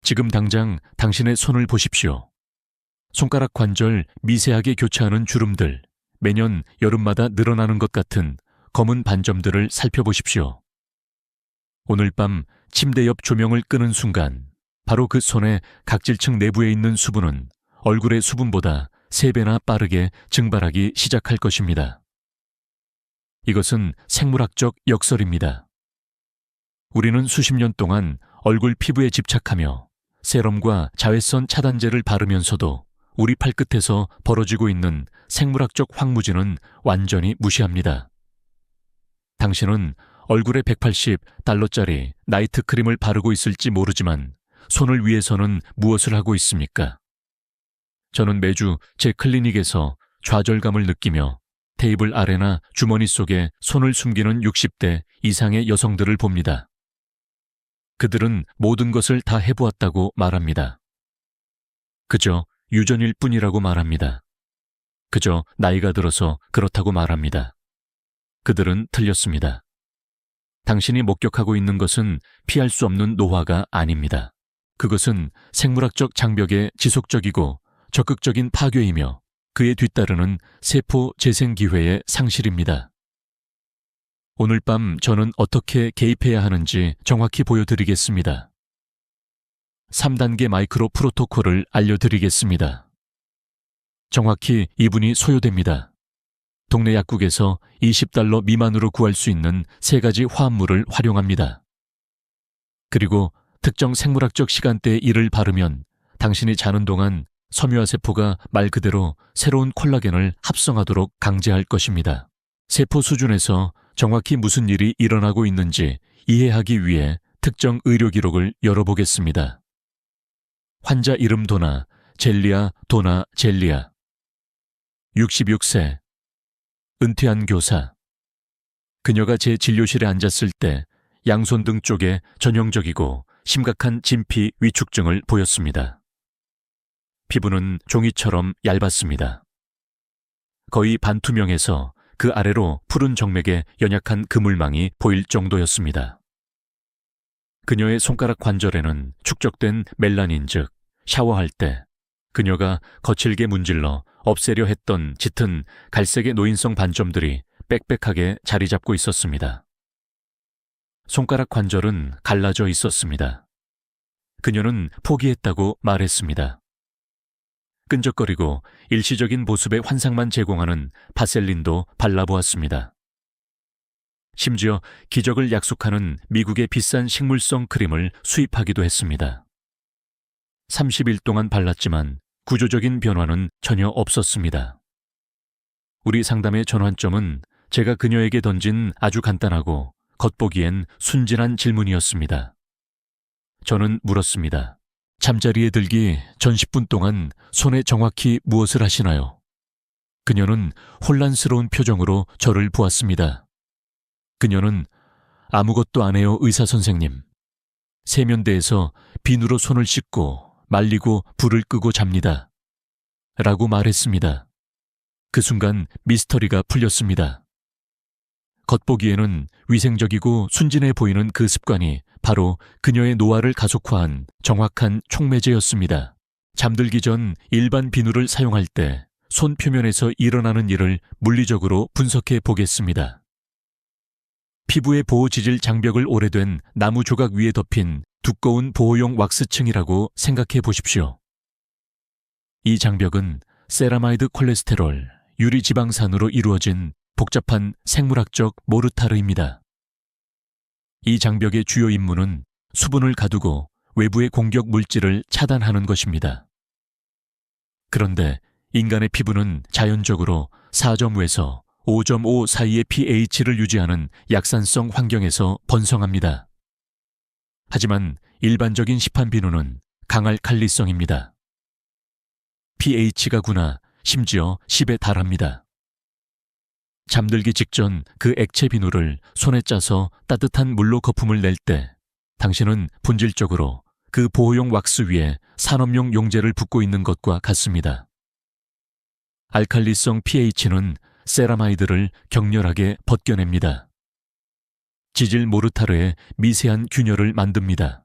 지금 당장 당신의 손을 보십시오. 손가락 관절 미세하게 교차하는 주름들, 매년 여름마다 늘어나는 것 같은 검은 반점들을 살펴보십시오. 오늘 밤 침대 옆 조명을 끄는 순간 바로 그 손의 각질층 내부에 있는 수분은 얼굴의 수분보다 3배나 빠르게 증발하기 시작할 것입니다. 이것은 생물학적 역설입니다. 우리는 수십 년 동안 얼굴 피부에 집착하며 세럼과 자외선 차단제를 바르면서도 우리 팔끝에서 벌어지고 있는 생물학적 황무지는 완전히 무시합니다. 당신은 얼굴에 $180짜리 나이트 크림을 바르고 있을지 모르지만 손을 위해서는 무엇을 하고 있습니까? 저는 매주 제 클리닉에서 좌절감을 느끼며 테이블 아래나 주머니 속에 손을 숨기는 60대 이상의 여성들을 봅니다. 그들은 모든 것을 다 해보았다고 말합니다. 그저 유전일 뿐이라고 말합니다. 그저 나이가 들어서 그렇다고 말합니다. 그들은 틀렸습니다. 당신이 목격하고 있는 것은 피할 수 없는 노화가 아닙니다. 그것은 생물학적 장벽의 지속적이고 적극적인 파괴이며 그에 뒤따르는 세포 재생 기회의 상실입니다. 오늘 밤 저는 어떻게 개입해야 하는지 정확히 보여드리겠습니다. 3단계 마이크로 프로토콜을 알려드리겠습니다. 정확히 2분이 소요됩니다. 동네 약국에서 $20 미만으로 구할 수 있는 3가지 화합물을 활용합니다. 그리고 특정 생물학적 시간대에 이를 바르면 당신이 자는 동안 섬유화세포가 말 그대로 새로운 콜라겐을 합성하도록 강제할 것입니다. 세포 수준에서 정확히 무슨 일이 일어나고 있는지 이해하기 위해 특정 의료 기록을 열어보겠습니다. 환자 이름 도나, 젤리아, 도나, 젤리아. 66세. 은퇴한 교사. 그녀가 제 진료실에 앉았을 때 양손 등 쪽에 전형적이고 심각한 진피 위축증을 보였습니다. 피부는 종이처럼 얇았습니다. 거의 반투명해서 그 아래로 푸른 정맥에 연약한 그물망이 보일 정도였습니다. 그녀의 손가락 관절에는 축적된 멜라닌 즉 샤워할 때 그녀가 거칠게 문질러 없애려 했던 짙은 갈색의 노인성 반점들이 빽빽하게 자리 잡고 있었습니다. 손가락 관절은 갈라져 있었습니다. 그녀는 포기했다고 말했습니다. 끈적거리고 일시적인 보습의 환상만 제공하는 바셀린도 발라보았습니다. 심지어 기적을 약속하는 미국의 비싼 식물성 크림을 수입하기도 했습니다. 30일 동안 발랐지만 구조적인 변화는 전혀 없었습니다. 우리 상담의 전환점은 제가 그녀에게 던진 아주 간단하고 겉보기엔 순진한 질문이었습니다. 저는 물었습니다. 잠자리에 들기 전 10분 동안 손에 정확히 무엇을 하시나요? 그녀는 혼란스러운 표정으로 저를 보았습니다. 그녀는 아무것도 안 해요, 의사 선생님. 세면대에서 비누로 손을 씻고 말리고 불을 끄고 잡니다. 라고 말했습니다. 그 순간 미스터리가 풀렸습니다. 겉보기에는 위생적이고 순진해 보이는 그 습관이 바로 그녀의 노화를 가속화한 정확한 촉매제였습니다. 잠들기 전 일반 비누를 사용할 때 손 표면에서 일어나는 일을 물리적으로 분석해 보겠습니다. 피부의 보호지질 장벽을 오래된 나무 조각 위에 덮인 두꺼운 보호용 왁스층이라고 생각해 보십시오. 이 장벽은 세라마이드 콜레스테롤, 유리지방산으로 이루어진 복잡한 생물학적 모르타르입니다. 이 장벽의 주요 임무는 수분을 가두고 외부의 공격 물질을 차단하는 것입니다. 그런데 인간의 피부는 자연적으로 4.5에서 5.5 사이의 pH를 유지하는 약산성 환경에서 번성합니다. 하지만 일반적인 시판 비누는 강알칼리성입니다. pH가 9나 심지어 10에 달합니다. 잠들기 직전 그 액체 비누를 손에 짜서 따뜻한 물로 거품을 낼 때 당신은 본질적으로 그 보호용 왁스 위에 산업용 용제를 붓고 있는 것과 같습니다. 알칼리성 pH는 세라마이드를 격렬하게 벗겨냅니다. 지질 모르타르에 미세한 균열을 만듭니다.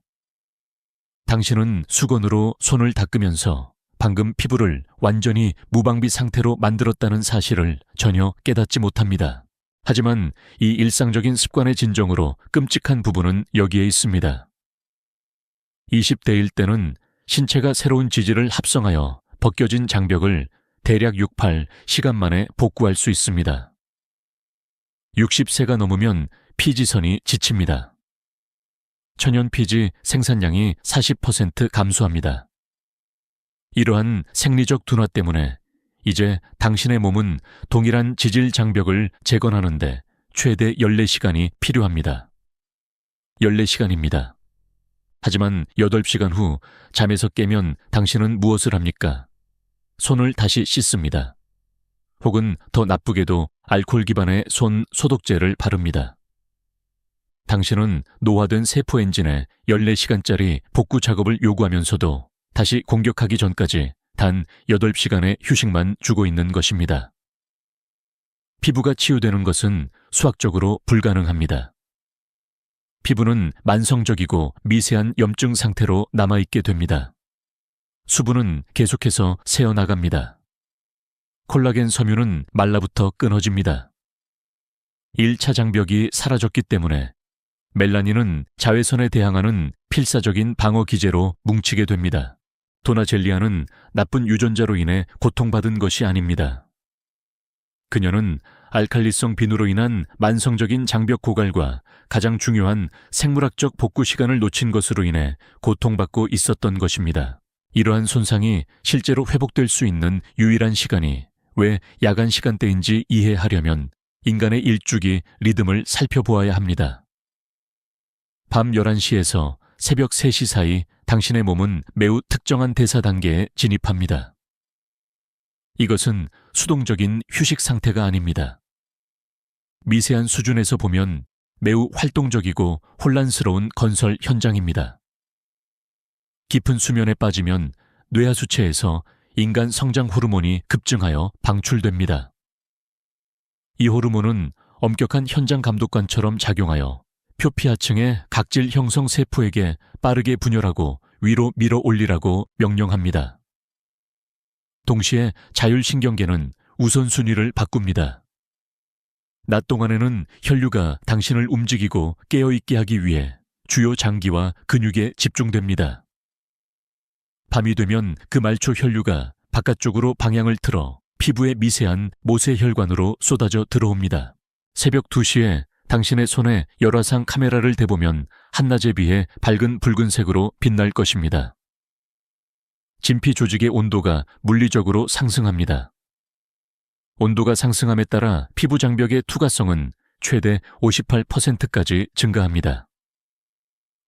당신은 수건으로 손을 닦으면서 방금 피부를 완전히 무방비 상태로 만들었다는 사실을 전혀 깨닫지 못합니다. 하지만 이 일상적인 습관의 진정으로 끔찍한 부분은 여기에 있습니다. 20대일 때는 신체가 새로운 지질을 합성하여 벗겨진 장벽을 대략 6-8시간 만에 복구할 수 있습니다. 60세가 넘으면 피지선이 지칩니다. 천연 피지 생산량이 40% 감소합니다. 이러한 생리적 둔화 때문에 이제 당신의 몸은 동일한 지질 장벽을 재건하는데 최대 14시간이 필요합니다. 14시간입니다. 하지만 8시간 후 잠에서 깨면 당신은 무엇을 합니까? 손을 다시 씻습니다. 혹은 더 나쁘게도 알코올 기반의 손 소독제를 바릅니다. 당신은 노화된 세포 엔진에 14시간짜리 복구 작업을 요구하면서도 다시 공격하기 전까지 단 8시간의 휴식만 주고 있는 것입니다. 피부가 치유되는 것은 수학적으로 불가능합니다. 피부는 만성적이고 미세한 염증 상태로 남아있게 됩니다. 수분은 계속해서 새어나갑니다. 콜라겐 섬유는 말라붙어 끊어집니다. 1차 장벽이 사라졌기 때문에 멜라닌은 자외선에 대항하는 필사적인 방어 기제로 뭉치게 됩니다. 도나젤리아는 나쁜 유전자로 인해 고통받은 것이 아닙니다. 그녀는 알칼리성 비누로 인한 만성적인 장벽 고갈과 가장 중요한 생물학적 복구 시간을 놓친 것으로 인해 고통받고 있었던 것입니다. 이러한 손상이 실제로 회복될 수 있는 유일한 시간이 왜 야간 시간대인지 이해하려면 인간의 일주기 리듬을 살펴보아야 합니다. 밤 11시에서 새벽 3시 사이 당신의 몸은 매우 특정한 대사 단계에 진입합니다. 이것은 수동적인 휴식 상태가 아닙니다. 미세한 수준에서 보면 매우 활동적이고 혼란스러운 건설 현장입니다. 깊은 수면에 빠지면 뇌하수체에서 인간 성장 호르몬이 급증하여 방출됩니다. 이 호르몬은 엄격한 현장 감독관처럼 작용하여 표피하층의 각질 형성 세포에게 빠르게 분열하고 위로 밀어 올리라고 명령합니다. 동시에 자율신경계는 우선순위를 바꿉니다. 낮 동안에는 혈류가 당신을 움직이고 깨어있게 하기 위해 주요 장기와 근육에 집중됩니다. 밤이 되면 그 말초 혈류가 바깥쪽으로 방향을 틀어 피부의 미세한 모세혈관으로 쏟아져 들어옵니다. 새벽 2시에 당신의 손에 열화상 카메라를 대보면 한낮에 비해 밝은 붉은색으로 빛날 것입니다. 진피 조직의 온도가 물리적으로 상승합니다. 온도가 상승함에 따라 피부 장벽의 투과성은 최대 58%까지 증가합니다.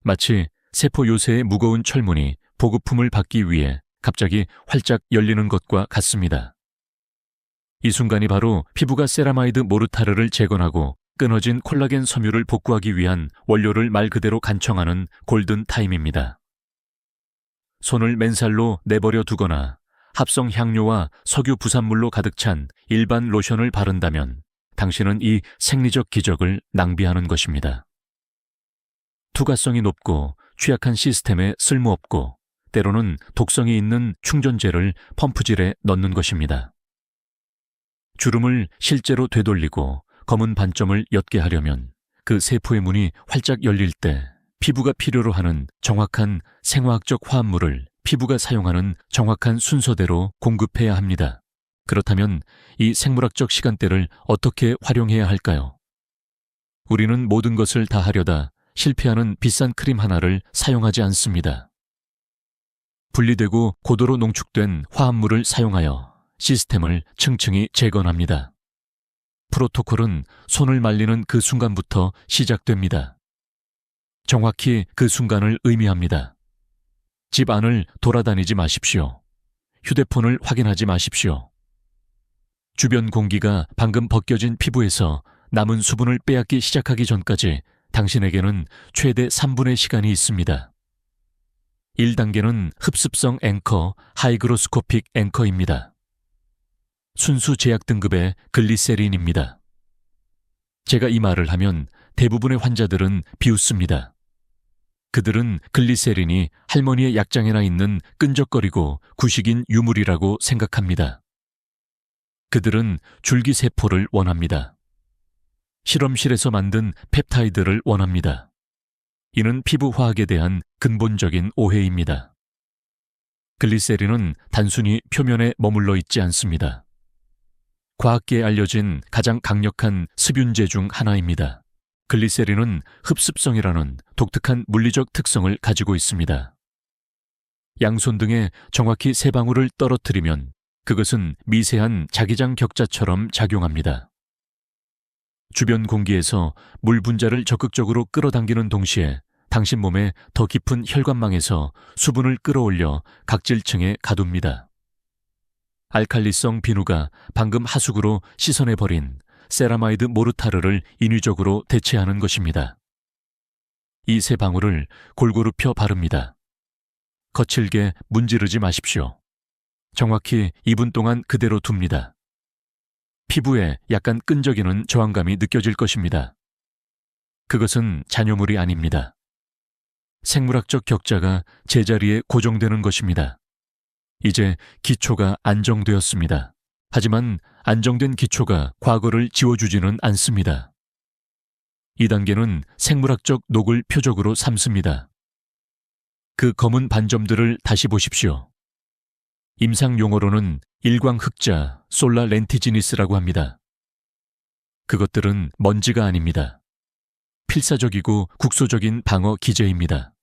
마치 세포 요새의 무거운 철문이 보급품을 받기 위해 갑자기 활짝 열리는 것과 같습니다. 이 순간이 바로 피부가 세라마이드 모르타르를 재건하고 끊어진 콜라겐 섬유를 복구하기 위한 원료를 말 그대로 간청하는 골든 타임입니다. 손을 맨살로 내버려 두거나 합성 향료와 석유 부산물로 가득 찬 일반 로션을 바른다면 당신은 이 생리적 기적을 낭비하는 것입니다. 투과성이 높고 취약한 시스템에 쓸모없고 때로는 독성이 있는 충전재를 펌프질에 넣는 것입니다. 주름을 실제로 되돌리고 검은 반점을 옅게 하려면 그 세포의 문이 활짝 열릴 때 피부가 필요로 하는 정확한 생화학적 화합물을 피부가 사용하는 정확한 순서대로 공급해야 합니다. 그렇다면 이 생물학적 시간대를 어떻게 활용해야 할까요? 우리는 모든 것을 다 하려다 실패하는 비싼 크림 하나를 사용하지 않습니다. 분리되고 고도로 농축된 화합물을 사용하여 시스템을 층층이 재건합니다. 프로토콜은 손을 말리는 그 순간부터 시작됩니다. 정확히 그 순간을 의미합니다. 집 안을 돌아다니지 마십시오. 휴대폰을 확인하지 마십시오. 주변 공기가 방금 벗겨진 피부에서 남은 수분을 빼앗기 시작하기 전까지 당신에게는 최대 3분의 시간이 있습니다. 1단계는 흡습성 앵커, 하이그로스코픽 앵커입니다. 순수 제약 등급의 글리세린입니다. 제가 이 말을 하면 대부분의 환자들은 비웃습니다. 그들은 글리세린이 할머니의 약장에나 있는 끈적거리고 구식인 유물이라고 생각합니다. 그들은 줄기세포를 원합니다. 실험실에서 만든 펩타이드를 원합니다. 이는 피부화학에 대한 근본적인 오해입니다. 글리세린은 단순히 표면에 머물러 있지 않습니다. 과학계에 알려진 가장 강력한 습윤제 중 하나입니다. 글리세린은 흡습성이라는 독특한 물리적 특성을 가지고 있습니다. 양손 등에 정확히 3방울을 떨어뜨리면 그것은 미세한 자기장 격자처럼 작용합니다. 주변 공기에서 물 분자를 적극적으로 끌어당기는 동시에 당신 몸의 더 깊은 혈관망에서 수분을 끌어올려 각질층에 가둡니다. 알칼리성 비누가 방금 하수구로 씻어내버린 세라마이드 모르타르를 인위적으로 대체하는 것입니다. 이 3방울을 골고루 펴 바릅니다. 거칠게 문지르지 마십시오. 정확히 2분 동안 그대로 둡니다. 피부에 약간 끈적이는 저항감이 느껴질 것입니다. 그것은 잔여물이 아닙니다. 생물학적 격자가 제자리에 고정되는 것입니다. 이제 기초가 안정되었습니다. 하지만 안정된 기초가 과거를 지워주지는 않습니다. 이 단계는 생물학적 녹을 표적으로 삼습니다. 그 검은 반점들을 다시 보십시오. 임상 용어로는 일광흑자, 솔라렌티지니스라고 합니다. 그것들은 먼지가 아닙니다. 필사적이고 국소적인 방어 기제입니다.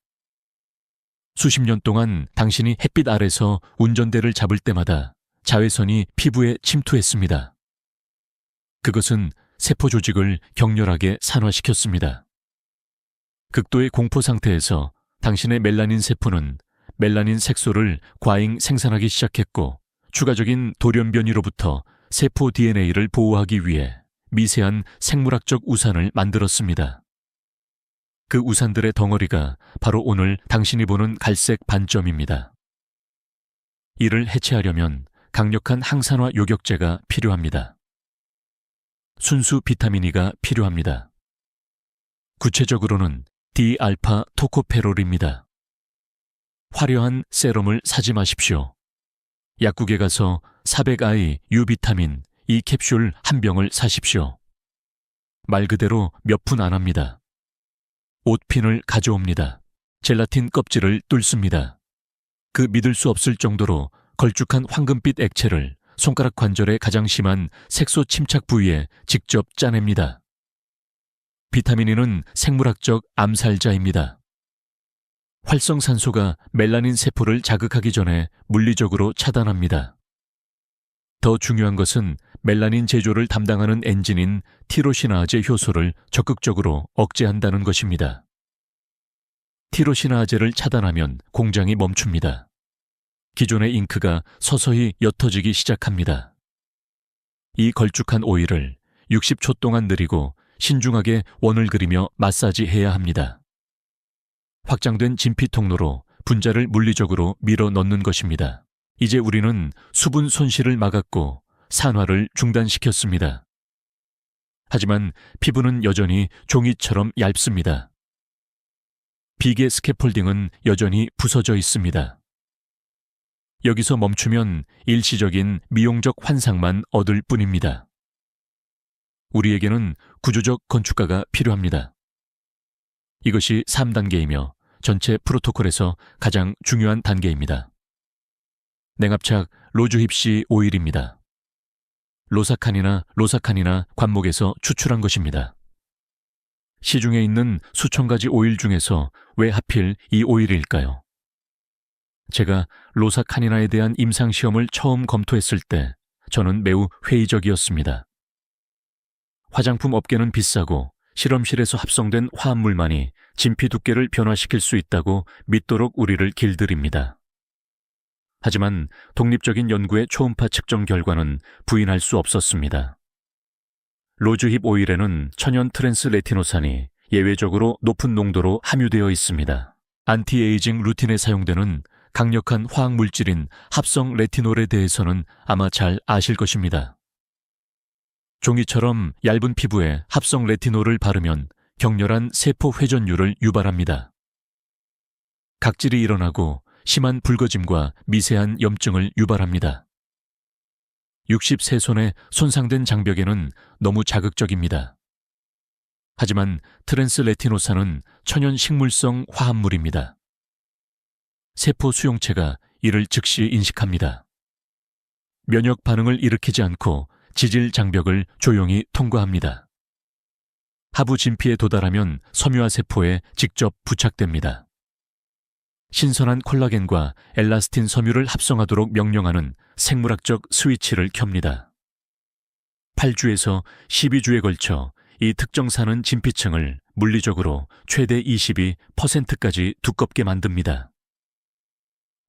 수십 년 동안 당신이 햇빛 아래서 운전대를 잡을 때마다 자외선이 피부에 침투했습니다. 그것은 세포 조직을 격렬하게 산화시켰습니다. 극도의 공포 상태에서 당신의 멜라닌 세포는 멜라닌 색소를 과잉 생산하기 시작했고 추가적인 돌연변이로부터 세포 DNA를 보호하기 위해 미세한 생물학적 우산을 만들었습니다. 그 우산들의 덩어리가 바로 오늘 당신이 보는 갈색 반점입니다. 이를 해체하려면 강력한 항산화 요격제가 필요합니다. 순수 비타민 E가 필요합니다. 구체적으로는 D알파 토코페롤입니다. 화려한 세럼을 사지 마십시오. 약국에 가서 400I 유비타민 E 캡슐 한 병을 사십시오. 말 그대로 몇 푼 안 합니다. 옷핀을 가져옵니다. 젤라틴 껍질을 뚫습니다. 그 믿을 수 없을 정도로 걸쭉한 황금빛 액체를 손가락 관절의 가장 심한 색소 침착 부위에 직접 짜냅니다. 비타민 E는 생물학적 암살자입니다. 활성산소가 멜라닌 세포를 자극하기 전에 물리적으로 차단합니다. 더 중요한 것은 멜라닌 제조를 담당하는 엔진인 티로시나아제 효소를 적극적으로 억제한다는 것입니다. 티로시나아제를 차단하면 공장이 멈춥니다. 기존의 잉크가 서서히 옅어지기 시작합니다. 이 걸쭉한 오일을 60초 동안 느리고 신중하게 원을 그리며 마사지해야 합니다. 확장된 진피 통로로 분자를 물리적으로 밀어 넣는 것입니다. 이제 우리는 수분 손실을 막았고 산화를 중단시켰습니다. 하지만 피부는 여전히 종이처럼 얇습니다. 비계 스캐폴딩은 여전히 부서져 있습니다. 여기서 멈추면 일시적인 미용적 환상만 얻을 뿐입니다. 우리에게는 구조적 건축가가 필요합니다. 이것이 3단계이며 전체 프로토콜에서 가장 중요한 단계입니다. 냉압착 로주힙시 오일입니다. 로사칸이나 관목에서 추출한 것입니다. 시중에 있는 수천 가지 오일 중에서 왜 하필 이 오일일까요? 제가 로사카니나에 대한 임상시험을 처음 검토했을 때 저는 매우 회의적이었습니다. 화장품 업계는 비싸고 실험실에서 합성된 화합물만이 진피 두께를 변화시킬 수 있다고 믿도록 우리를 길들입니다. 하지만 독립적인 연구의 초음파 측정 결과는 부인할 수 없었습니다. 로즈힙 오일에는 천연 트랜스레티노산이 예외적으로 높은 농도로 함유되어 있습니다. 안티에이징 루틴에 사용되는 강력한 화학물질인 합성 레티놀에 대해서는 아마 잘 아실 것입니다. 종이처럼 얇은 피부에 합성 레티놀을 바르면 격렬한 세포 회전율을 유발합니다. 각질이 일어나고 심한 붉어짐과 미세한 염증을 유발합니다. 60세 손에 손상된 장벽에는 너무 자극적입니다. 하지만 트랜스레티노산은 천연 식물성 화합물입니다. 세포 수용체가 이를 즉시 인식합니다. 면역 반응을 일으키지 않고 지질 장벽을 조용히 통과합니다. 하부 진피에 도달하면 섬유화 세포에 직접 부착됩니다. 신선한 콜라겐과 엘라스틴 섬유를 합성하도록 명령하는 생물학적 스위치를 켭니다. 8주에서 12주에 걸쳐 이 특정산은 진피층을 물리적으로 최대 22%까지 두껍게 만듭니다.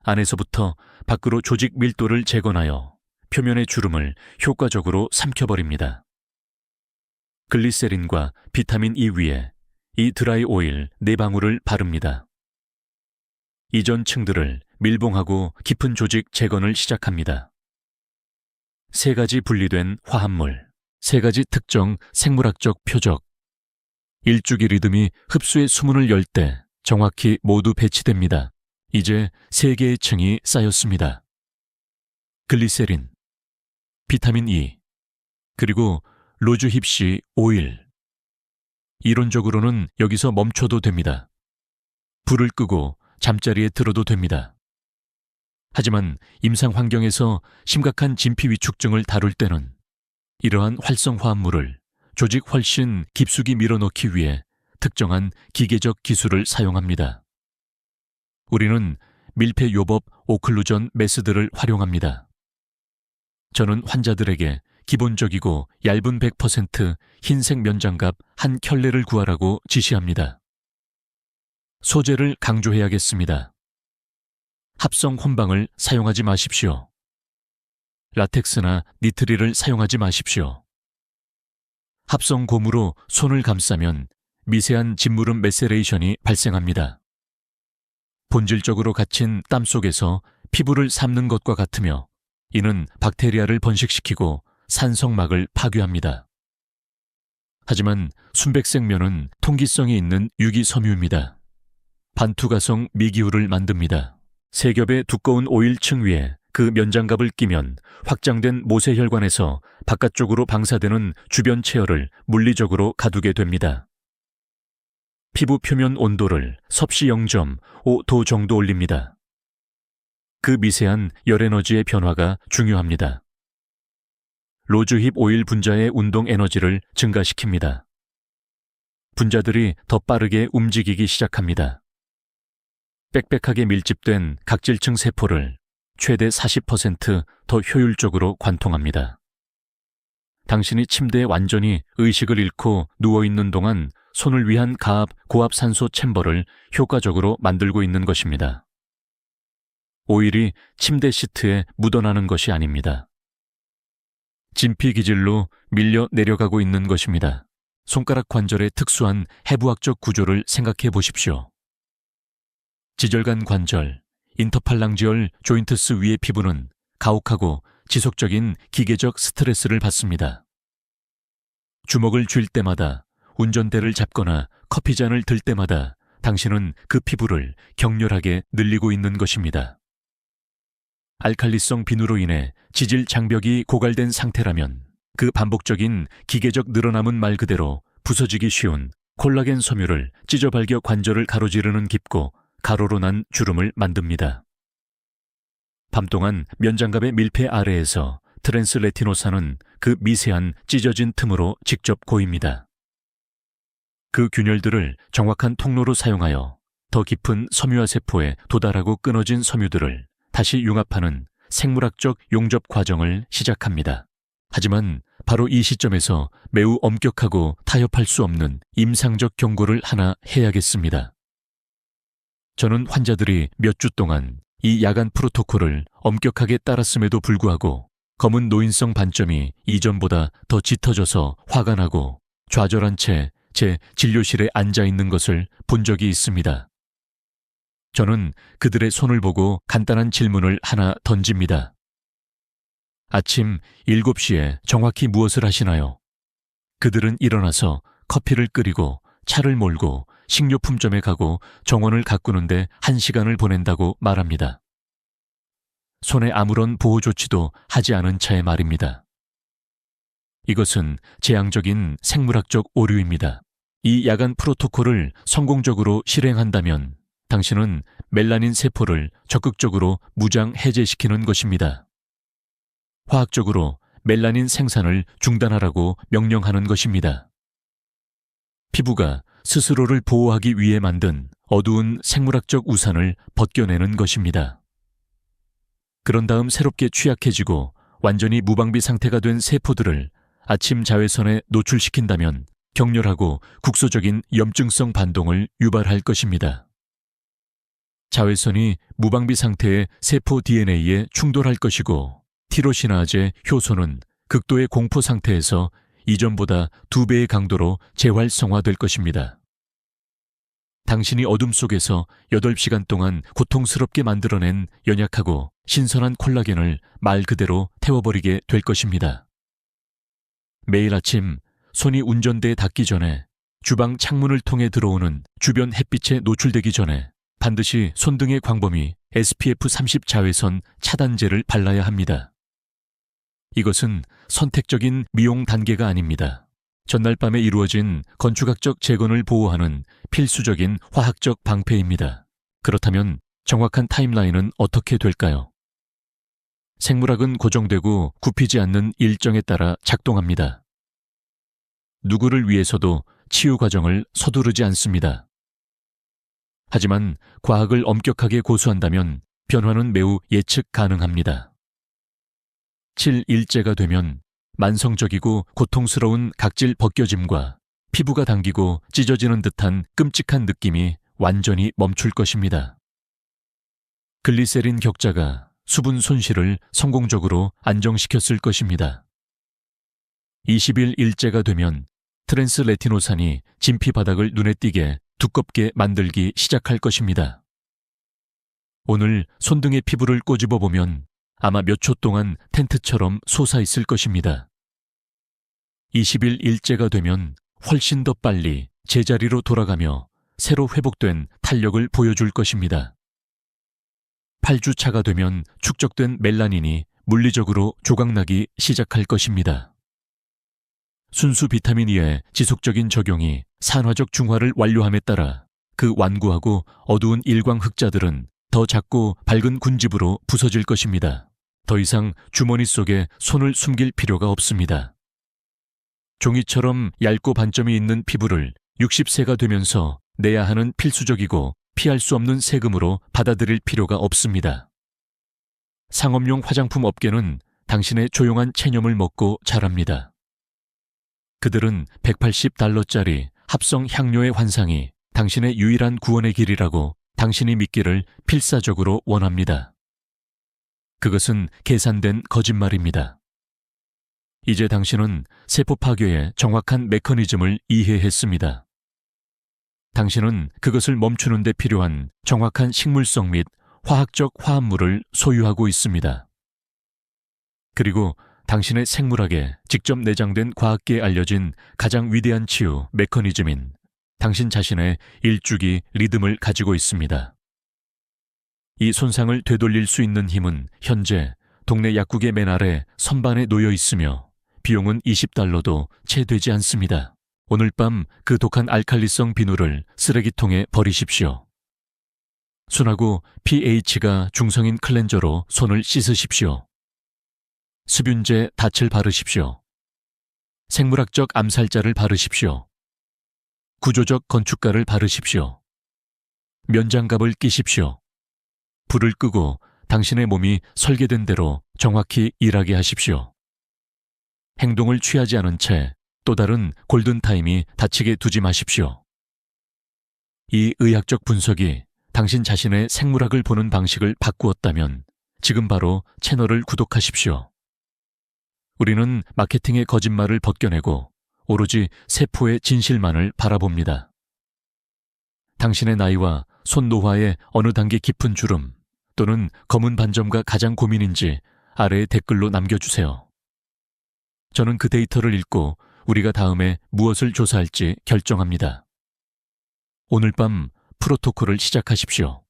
안에서부터 밖으로 조직 밀도를 재건하여 표면의 주름을 효과적으로 삼켜버립니다. 글리세린과 비타민 E 위에 이 드라이 오일 4방울을 바릅니다. 이전 층들을 밀봉하고 깊은 조직 재건을 시작합니다. 3가지 분리된 화합물, 3가지 특정 생물학적 표적, 일주기 리듬이 흡수의 수문을 열 때 정확히 모두 배치됩니다. 이제 3개의 층이 쌓였습니다. 글리세린, 비타민 E, 그리고 로즈힙시 오일. 이론적으로는 여기서 멈춰도 됩니다. 불을 끄고 잠자리에 들어도 됩니다. 하지만 임상 환경에서 심각한 진피 위축증을 다룰 때는 이러한 활성화합물을 조직 훨씬 깊숙이 밀어넣기 위해 특정한 기계적 기술을 사용합니다. 우리는 밀폐요법 오클루전 메스들을 활용합니다. 저는 환자들에게 기본적이고 얇은 100% 흰색 면장갑 한 켤레를 구하라고 지시합니다. 소재를 강조해야겠습니다. 합성 혼방을 사용하지 마십시오. 라텍스나 니트릴을 사용하지 마십시오. 합성 고무로 손을 감싸면 미세한 진무름 메세레이션이 발생합니다. 본질적으로 갇힌 땀 속에서 피부를 삶는 것과 같으며 이는 박테리아를 번식시키고 산성막을 파괴합니다. 하지만 순백색 면은 통기성이 있는 유기섬유입니다. 반투가성 미기후를 만듭니다. 3겹의 두꺼운 오일층 위에 그 면장갑을 끼면 확장된 모세혈관에서 바깥쪽으로 방사되는 주변 체열을 물리적으로 가두게 됩니다. 피부 표면 온도를 섭씨 0.5도 정도 올립니다. 그 미세한 열에너지의 변화가 중요합니다. 로즈힙 오일 분자의 운동 에너지를 증가시킵니다. 분자들이 더 빠르게 움직이기 시작합니다. 빽빽하게 밀집된 각질층 세포를 최대 40% 효율적으로 관통합니다. 당신이 침대에 완전히 의식을 잃고 누워있는 동안 손을 위한 가압 고압 산소 챔버를 효과적으로 만들고 있는 것입니다. 오일이 침대 시트에 묻어나는 것이 아닙니다. 진피 기질로 밀려 내려가고 있는 것입니다. 손가락 관절의 특수한 해부학적 구조를 생각해 보십시오. 지절간 관절, 인터팔랑지얼 조인트스 위의 피부는 가혹하고 지속적인 기계적 스트레스를 받습니다. 주먹을 쥘 때마다, 운전대를 잡거나 커피잔을 들 때마다 당신은 그 피부를 격렬하게 늘리고 있는 것입니다. 알칼리성 비누로 인해 지질 장벽이 고갈된 상태라면 그 반복적인 기계적 늘어남은 말 그대로 부서지기 쉬운 콜라겐 섬유를 찢어발겨 관절을 가로지르는 깊고 가로로 난 주름을 만듭니다. 밤동안 면장갑의 밀폐 아래에서 트랜스레티노산은 그 미세한 찢어진 틈으로 직접 고입니다. 그 균열들을 정확한 통로로 사용하여 더 깊은 섬유화 세포에 도달하고 끊어진 섬유들을 다시 융합하는 생물학적 용접 과정을 시작합니다. 하지만 바로 이 시점에서 매우 엄격하고 타협할 수 없는 임상적 경고를 하나 해야겠습니다. 저는 환자들이 몇 주 동안 이 야간 프로토콜을 엄격하게 따랐음에도 불구하고 검은 노인성 반점이 이전보다 더 짙어져서 화가 나고 좌절한 채 제 진료실에 앉아 있는 것을 본 적이 있습니다. 저는 그들의 손을 보고 간단한 질문을 하나 던집니다. 아침 7시에 정확히 무엇을 하시나요? 그들은 일어나서 커피를 끓이고 차를 몰고 식료품점에 가고 정원을 가꾸는데 1시간을 보낸다고 말합니다. 손에 아무런 보호 조치도 하지 않은 차의 말입니다. 이것은 재앙적인 생물학적 오류입니다. 이 야간 프로토콜을 성공적으로 실행한다면 당신은 멜라닌 세포를 적극적으로 무장 해제시키는 것입니다. 화학적으로 멜라닌 생산을 중단하라고 명령하는 것입니다. 피부가 스스로를 보호하기 위해 만든 어두운 생물학적 우산을 벗겨내는 것입니다. 그런 다음 새롭게 취약해지고 완전히 무방비 상태가 된 세포들을 아침 자외선에 노출시킨다면 격렬하고 국소적인 염증성 반동을 유발할 것입니다. 자외선이 무방비 상태의 세포 DNA에 충돌할 것이고 티로시나제 효소는 극도의 공포 상태에서 이전보다 2배의 강도로 재활성화될 것입니다. 당신이 어둠 속에서 8시간 동안 고통스럽게 만들어낸 연약하고 신선한 콜라겐을 말 그대로 태워버리게 될 것입니다. 매일 아침 손이 운전대에 닿기 전에 주방 창문을 통해 들어오는 주변 햇빛에 노출되기 전에 반드시 손등의 광범위 SPF 30 자외선 차단제를 발라야 합니다. 이것은 선택적인 미용 단계가 아닙니다. 전날 밤에 이루어진 건축학적 재건을 보호하는 필수적인 화학적 방패입니다. 그렇다면 정확한 타임라인은 어떻게 될까요? 생물학은 고정되고 굽히지 않는 일정에 따라 작동합니다. 누구를 위해서도 치유 과정을 서두르지 않습니다. 하지만 과학을 엄격하게 고수한다면 변화는 매우 예측 가능합니다. 7일째가 되면 만성적이고 고통스러운 각질 벗겨짐과 피부가 당기고 찢어지는 듯한 끔찍한 느낌이 완전히 멈출 것입니다. 글리세린 격자가 수분 손실을 성공적으로 안정시켰을 것입니다. 21일째가 되면 트랜스레티노산이 진피 바닥을 눈에 띄게 두껍게 만들기 시작할 것입니다. 오늘 손등의 피부를 꼬집어 보면 아마 몇 초 동안 텐트처럼 솟아있을 것입니다. 20일째가 되면 훨씬 더 빨리 제자리로 돌아가며 새로 회복된 탄력을 보여줄 것입니다. 8주차가 되면 축적된 멜라닌이 물리적으로 조각나기 시작할 것입니다. 순수 비타민 E의 지속적인 적용이 산화적 중화를 완료함에 따라 그 완고하고 어두운 일광 흑자들은 더 작고 밝은 군집으로 부서질 것입니다. 더 이상 주머니 속에 손을 숨길 필요가 없습니다. 종이처럼 얇고 반점이 있는 피부를 60세가 되면서 내야 하는 필수적이고 피할 수 없는 세금으로 받아들일 필요가 없습니다. 상업용 화장품 업계는 당신의 조용한 체념을 먹고 자랍니다. 그들은 $180짜리 합성 향료의 환상이 당신의 유일한 구원의 길이라고 당신이 믿기를 필사적으로 원합니다. 그것은 계산된 거짓말입니다. 이제 당신은 세포 파괴의 정확한 메커니즘을 이해했습니다. 당신은 그것을 멈추는 데 필요한 정확한 식물성 및 화학적 화합물을 소유하고 있습니다. 그리고 당신의 생물학에 직접 내장된 과학계에 알려진 가장 위대한 치유 메커니즘인 당신 자신의 일주기 리듬을 가지고 있습니다. 이 손상을 되돌릴 수 있는 힘은 현재 동네 약국의 맨 아래 선반에 놓여 있으며 비용은 $20도 채 되지 않습니다. 오늘 밤 그 독한 알칼리성 비누를 쓰레기통에 버리십시오. 순하고 pH가 중성인 클렌저로 손을 씻으십시오. 수분제 닻을 바르십시오. 생물학적 암살자를 바르십시오. 구조적 건축가를 바르십시오. 면장갑을 끼십시오. 불을 끄고 당신의 몸이 설계된 대로 정확히 일하게 하십시오. 행동을 취하지 않은 채 또 다른 골든타임이 닥치게 두지 마십시오. 이 의학적 분석이 당신 자신의 생물학을 보는 방식을 바꾸었다면 지금 바로 채널을 구독하십시오. 우리는 마케팅의 거짓말을 벗겨내고 오로지 세포의 진실만을 바라봅니다. 당신의 나이와 손 노화의 어느 단계 깊은 주름 또는 검은 반점과 가장 고민인지 아래에 댓글로 남겨주세요. 저는 그 데이터를 읽고 우리가 다음에 무엇을 조사할지 결정합니다. 오늘 밤 프로토콜을 시작하십시오.